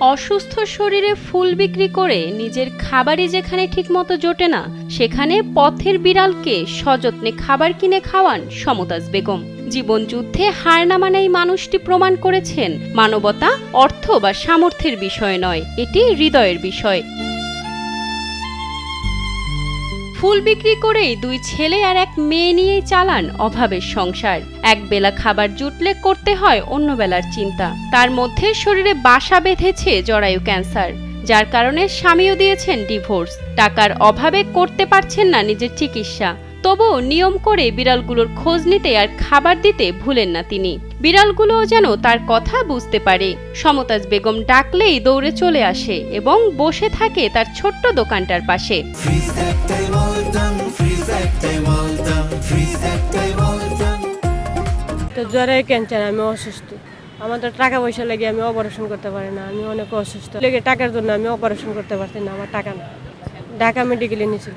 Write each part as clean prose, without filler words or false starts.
অসুস্থ শরীরে ফুল বিক্রি করে নিজের খাবারই যেখানে ঠিকমতো জোটে না, সেখানে পথের বিড়ালকে সযত্নে খাবার কিনে খাওয়ান সমতাজ বেগম। জীবনযুদ্ধে হার না মানা এই মানুষটি প্রমাণ করেছেন, মানবতা অর্থ বা সামর্থ্যের বিষয় নয়, এটি হৃদয়ের বিষয়। ফুল বিক্রি করেই 2 ছেলে আর 1 মেয়ে নিয়েই চালান অভাবের সংসার। এক বেলা খাবার জুটলে করতে হয় অন্য বেলার চিন্তা। তার মধ্যে শরীরে বাসা বেঁধেছে জরায়ু ক্যান্সার, যার কারণে স্বামীও দিয়েছেন ডিভোর্স। টাকার অভাবে করতে পারছেন না নিজের চিকিৎসা, তবুও নিয়ম করে বিড়ালগুলোর খোঁজ নিতে আর খাবার দিতে ভুলেন না তিনি। বিড়ালগুলোও যেন তার কথা বুঝতে পারে। সমতাজ বেগম ডাকলেই দৌড়ে চলে আসে এবং বসে থাকে তার ছোট্ট দোকানটার পাশে। জরায়ু ক্যান্সার, আমি অসুস্থ। আমাদের টাকা পয়সা লেগে আমি অপারেশন করতে পারি না, আমি অনেক অসুস্থ। লেগে টাকার জন্য আমি অপারেশন করতে পারছি না, আমার টাকা না। ঢাকা মেডিকেলে নিয়েছিল,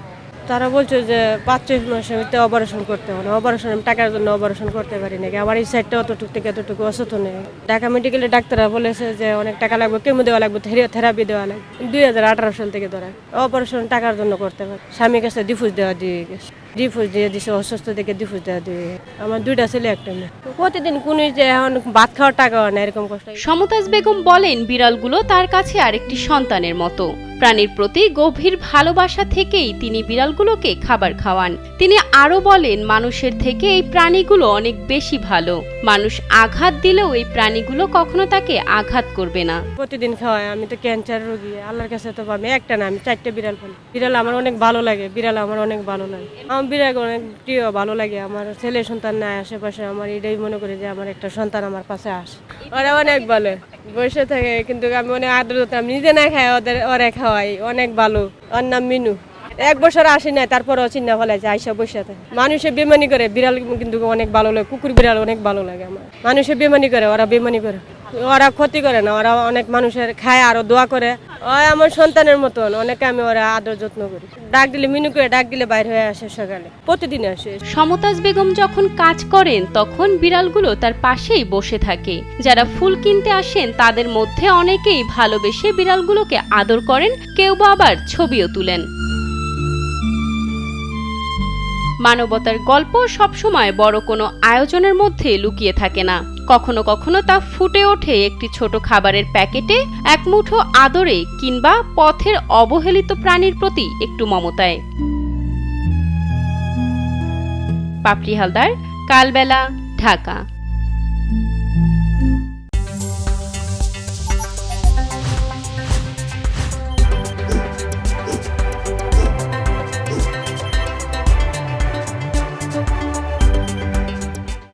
তারা বলছে যে 5-6 মাসের ভিতরে অপারেশন করতে হবে। অপারেশন আমি টাকার জন্য অপারেশন করতে পারি নাকি, আমার এই সাইডটা অতটুকু থেকে এতটুকু অসুস্থ নেই। ঢাকা মেডিকেলে ডাক্তাররা বলেছে যে অনেক টাকা লাগবে, কেমো দেওয়া লাগবে, থেরাপি দেওয়া লাগবে। 2018 সাল থেকে ধরা অপারেশন টাকার জন্য করতে পারি। স্বামীর কাছে ডিভোর্স দেওয়া দিয়ে গেছে, ডিভোর্স দিয়ে দিছে, অসুস্থ থেকে ডিভোর্স দেওয়া দিয়ে। আমার 2টা ছেলে 1টা মেয়ে। প্রতিদিন কোন যে এখন ভাত খাওয়ার টাকা হয় না, এরকম কষ্ট। সমতাজ বেগম বলেন, বিড়ালগুলো তার কাছে আরেকটি সন্তানের মতো। প্রাণীর প্রতি গভীর ভালোবাসা থেকেই তিনি বিড়ালগুলোকে খাবার খাওয়ান। তিনি আরো বলেন, মানুষের থেকে এই প্রাণীগুলো অনেক বেশি ভালো। মানুষ আঘাত দিলেও এই প্রাণীগুলো কখনো তাকে আঘাত করবে না। প্রতিদিন খাওয়াই, আমি তো ক্যান্সার রোগী, আল্লাহর কাছে তো আমি একটা না, আমি 4টে বিড়াল পালি। বিড়াল আমার অনেক ভালো লাগে, বিড়াল আমার অনেক ভালো লাগে। আমার বিড়াল অনেক প্রিয়, ভালো লাগে। আমার ছেলে সন্তান নাই আশেপাশে, আমার এটাই মনে করি যে আমার একটা সন্তান আমার পাশে আসে। ওরা অনেক ভালো বসে থাকে, কিন্তু আমি অনেক আদর করতাম, আমি নিজে না খাই, ওরা খাওয়াই, অনেক ভালো। ওর নাম মিনু। 1 বছর আসি না, তারপরও চিন্তা ফেলে যে আইসা বসে থাকে। মানুষে বেমানি করে, বিড়াল কিন্তু অনেক ভালো লাগে, কুকুর বিড়াল অনেক ভালো লাগে আমার। মানুষে বেমানি করে, ওরা বেমানি করে, ওরা ক্ষতি করে না, ওরা অনেক মানুষের খায়, আরো দোয়া করে। ওই আমার সন্তানের মতন, অনেকে আমি ওরা আদর যত্ন করি। ডাক দিলে মিনু করে ডাক দিলে বাইরে হয়ে আসে, সকালে প্রতিদিন আসে। সমতাজ বেগম যখন কাজ করেন তখন বিড়ালগুলো তার পাশেই বসে থাকে। যারা ফুল কিনতে আসেন তাদের মধ্যে অনেকেই ভালোবেসে বিড়ালগুলোকে আদর করেন, কেউ বা আবার ছবিও তুলেন। মানবতার গল্প সবসময় বড় কোনো আয়োজনের মধ্যে লুকিয়ে থাকে না। কখনো কখনো তা ফুটে ওঠে একটি ছোট খাবারের প্যাকেটে, এক মুঠো আদরে, কিংবা পথের অবহেলিত প্রাণীর প্রতি একটু মমতায়। পাপড়ি হালদার, কালবেলা, ঢাকা।